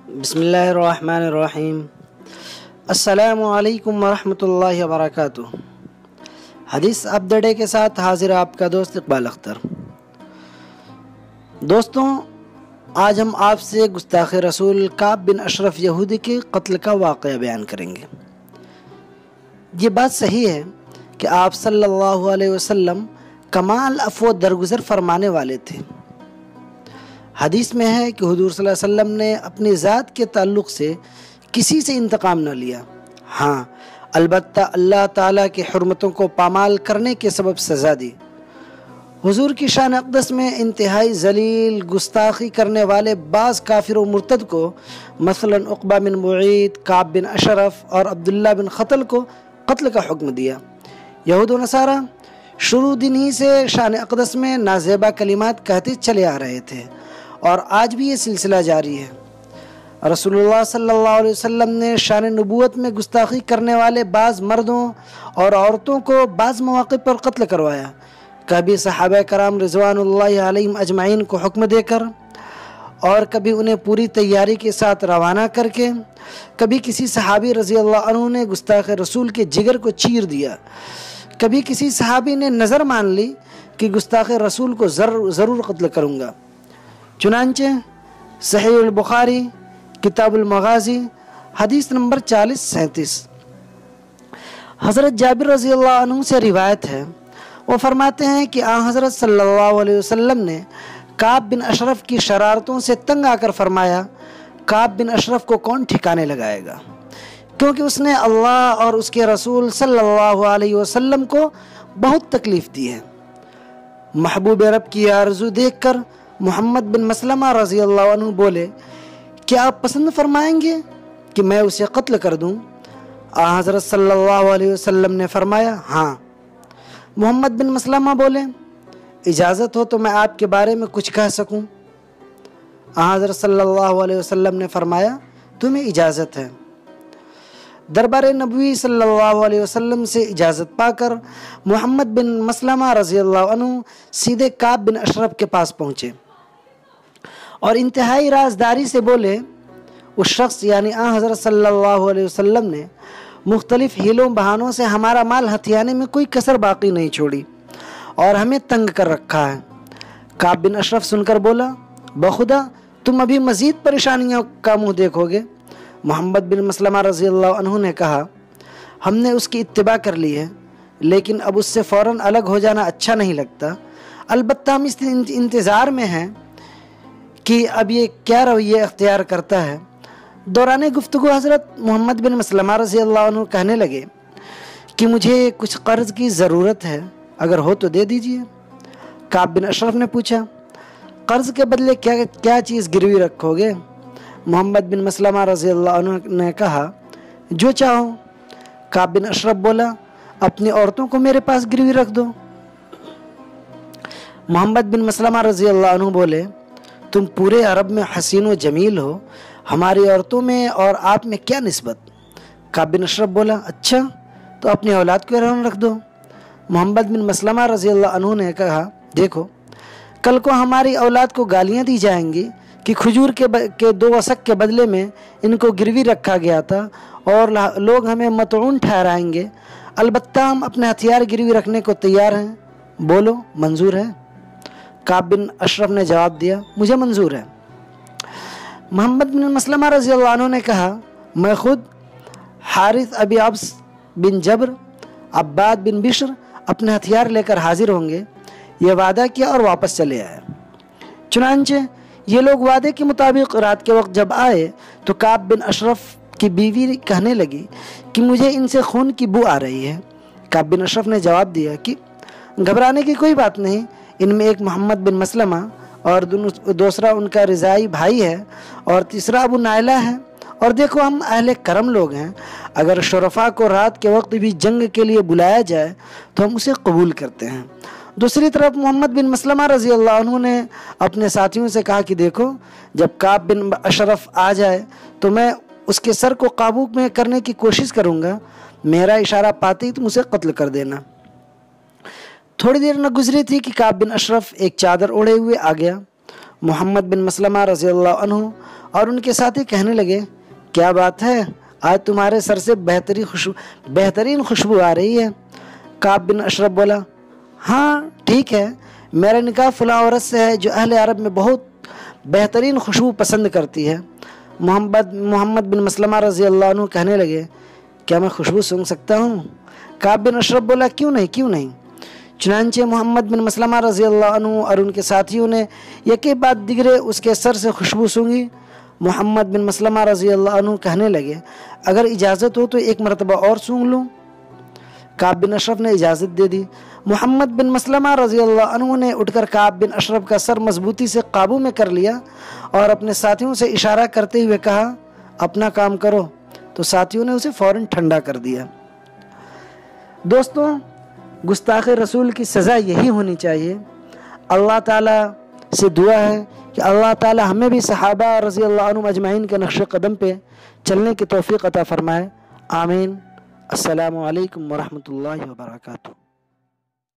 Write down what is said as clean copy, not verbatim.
بسم اللہ الرحمن الرحیم۔ السلام علیکم ورحمۃ اللہ وبرکاتہ۔ حدیث اپ دا ڈے کے ساتھ حاضر آپ کا دوست اقبال اختر۔ دوستوں، آج ہم آپ سے گستاخ رسول کعب بن اشرف یہودی کے قتل کا واقعہ بیان کریں گے۔ یہ بات صحیح ہے کہ آپ صلی اللہ علیہ وسلم کمال عفو و درگزر فرمانے والے تھے۔ حدیث میں ہے کہ حضور صلی اللہ علیہ وسلم نے اپنی ذات کے تعلق سے کسی سے انتقام نہ لیا، ہاں البتہ اللہ تعالیٰ کی حرمتوں کو پامال کرنے کے سبب سزا دی۔ حضور کی شان اقدس میں انتہائی ذلیل گستاخی کرنے والے بعض کافر و مرتد کو، مثلا عقبہ بن معیط، کعب بن اشرف اور عبداللہ بن خطل کو قتل کا حکم دیا۔ یہود و نصارہ شروع دن ہی سے شان اقدس میں نازیبا کلمات کہتے چلے آ رہے تھے، اور آج بھی یہ سلسلہ جاری ہے۔ رسول اللہ صلی اللہ علیہ وسلم نے شان نبوت میں گستاخی کرنے والے بعض مردوں اور عورتوں کو بعض مواقع پر قتل کروایا، کبھی صحابہ کرام رضوان اللہ علیہم اجمعین کو حکم دے کر، اور کبھی انہیں پوری تیاری کے ساتھ روانہ کر کے، کبھی کسی صحابی رضی اللہ عنہ نے گستاخ رسول کے جگر کو چیر دیا، کبھی کسی صحابی نے نظر مان لی کہ گستاخ رسول کو ضرور قتل کروں گا۔ چنانچہ صحیح البخاری کتاب المغازی حدیث نمبر 4037 حضرت جابر رضی اللہ عنہ سے روایت ہے، وہ فرماتے ہیں کہ حضرت صلی اللہ علیہ وسلم نے کعب بن اشرف کی شرارتوں سے تنگ آ کر فرمایا، کعب بن اشرف کو کون ٹھکانے لگائے گا، کیونکہ اس نے اللہ اور اس کے رسول صلی اللہ علیہ وسلم کو بہت تکلیف دی ہے۔ محبوب رب کی آرزو دیکھ کر محمد بن مسلمہ رضی اللہ عنہ بولے، کیا آپ پسند فرمائیں گے کہ میں اسے قتل کر دوں؟ حضرت صلی اللہ علیہ وسلم نے فرمایا، ہاں۔ محمد بن مسلمہ بولے، اجازت ہو تو میں آپ کے بارے میں کچھ کہہ سکوں؟ حضرت صلی اللہ علیہ وسلم نے فرمایا، تمہیں اجازت ہے۔ دربار نبوی صلی اللہ علیہ وسلم سے اجازت پا کر محمد بن مسلمہ رضی اللہ عنہ سیدھے کعب بن اشرف کے پاس پہنچے اور انتہائی رازداری سے بولے، اس شخص یعنی حضرت صلی اللہ علیہ وسلم نے مختلف ہیلوں بہانوں سے ہمارا مال ہتھیانے میں کوئی کسر باقی نہیں چھوڑی اور ہمیں تنگ کر رکھا ہے۔ کعب بن اشرف سن کر بولا، بخدا تم ابھی مزید پریشانیوں کا منہ دیکھو گے۔ محمد بن مسلمہ رضی اللہ عنہ نے کہا، ہم نے اس کی اتباع کر لی ہے، لیکن اب اس سے فوراً الگ ہو جانا اچھا نہیں لگتا، البتہ ہم اس انتظار میں ہیں کہ اب یہ کیا رویہ اختیار کرتا ہے۔ دوران گفتگو حضرت محمد بن مسلمہ رضی اللہ عنہ کہنے لگے کہ مجھے کچھ قرض کی ضرورت ہے، اگر ہو تو دے دیجئے۔ کعب بن اشرف نے پوچھا، قرض کے بدلے کیا چیز گروی رکھو گے؟ محمد بن مسلمہ رضی اللہ عنہ نے کہا، جو چاہو۔ کعب بن اشرف بولا، اپنی عورتوں کو میرے پاس گروی رکھ دو۔ محمد بن مسلمہ رضی اللہ عنہ بولے، تم پورے عرب میں حسین و جمیل ہو، ہماری عورتوں میں اور آپ میں کیا نسبت؟ کعب بن اشرف بولا، اچھا تو اپنی اولاد کو رہن رکھ دو۔ محمد بن مسلمہ رضی اللہ عنہ نے کہا، دیکھو کل کو ہماری اولاد کو گالیاں دی جائیں گی کہ کھجور کے 2 وسق کے بدلے میں ان کو گروی رکھا گیا تھا، اور لوگ ہمیں مطعون ٹھہرائیں گے، البتہ ہم اپنے ہتھیار گروی رکھنے کو تیار ہیں، بولو منظور ہے؟ کعب بن اشرف نے جواب دیا، مجھے منظور ہے۔ محمد بن مسلمہ رضی اللہ عنہ نے کہا، میں خود، حارث ابی عبس بن جبر، عباد بن بشر اپنے ہتھیار لے کر حاضر ہوں گے۔ یہ وعدہ کیا اور واپس چلے آئے۔ چنانچہ یہ لوگ وعدے کے مطابق رات کے وقت جب آئے تو کعب بن اشرف کی بیوی کہنے لگی کہ مجھے ان سے خون کی بو آ رہی ہے۔ کعب بن اشرف نے جواب دیا کہ گھبرانے کی کوئی بات نہیں، ان میں ایک محمد بن مسلمہ اور دوسرا ان کا رضائی بھائی ہے، اور تیسرا ابو نائلہ ہے، اور دیکھو ہم اہل کرم لوگ ہیں، اگر شرفاء کو رات کے وقت بھی جنگ کے لیے بلایا جائے تو ہم اسے قبول کرتے ہیں۔ دوسری طرف محمد بن مسلمہ رضی اللہ عنہ نے اپنے ساتھیوں سے کہا کہ دیکھو جب کعب بن اشرف آ جائے تو میں اس کے سر کو قابو میں کرنے کی کوشش کروں گا، میرا اشارہ پاتے ہی تم اسے قتل کر دینا۔ تھوڑی دیر نہ گزری تھی کہ کعب بن اشرف ایک چادر اوڑھے ہوئے آ گیا، محمد بن مسلمہ رضی اللہ عنہ اور ان کے ساتھی کہنے لگے کیا بات ہے، آج تمہارے سر سے بہترین خوشبو آ رہی ہے۔ کعب بن اشرف بولا ہاں ٹھیک ہے، میرا نکاح فلاں عورت سے ہے جو اہل عرب میں بہت بہترین خوشبو پسند کرتی ہے۔ محمد بن مسلمہ رضی اللہ عنہ کہنے لگے کیا میں خوشبو سونگھ سکتا ہوں؟ کعب بن اشرف بولا کیوں نہیں۔ چنانچہ محمد بن مسلمہ رضی اللہ عنہ اور ان کے ساتھیوں نے یکے بعد دیگرے اس کے سر سے خوشبو سونگھی۔ محمد بن مسلمہ رضی اللہ عنہ کہنے لگے اگر اجازت ہو تو ایک مرتبہ اور سونگھ لوں۔ کعب بن اشرف نے اجازت دے دی۔ محمد بن مسلمہ رضی اللہ عنہ نے اٹھ کر کعب بن اشرف کا سر مضبوطی سے قابو میں کر لیا اور اپنے ساتھیوں سے اشارہ کرتے ہوئے کہا اپنا کام کرو، تو ساتھیوں نے اسے فوراً ٹھنڈا کر دیا۔ دوستوں، گستاخ رسول کی سزا یہی ہونی چاہیے۔ اللہ تعالیٰ سے دعا ہے کہ اللہ تعالیٰ ہمیں بھی صحابہ رضی اللہ عنہم اجمعین کے نقش قدم پہ چلنے کی توفیق عطا فرمائے، آمین۔ السلام علیکم ورحمۃ اللہ وبرکاتہ۔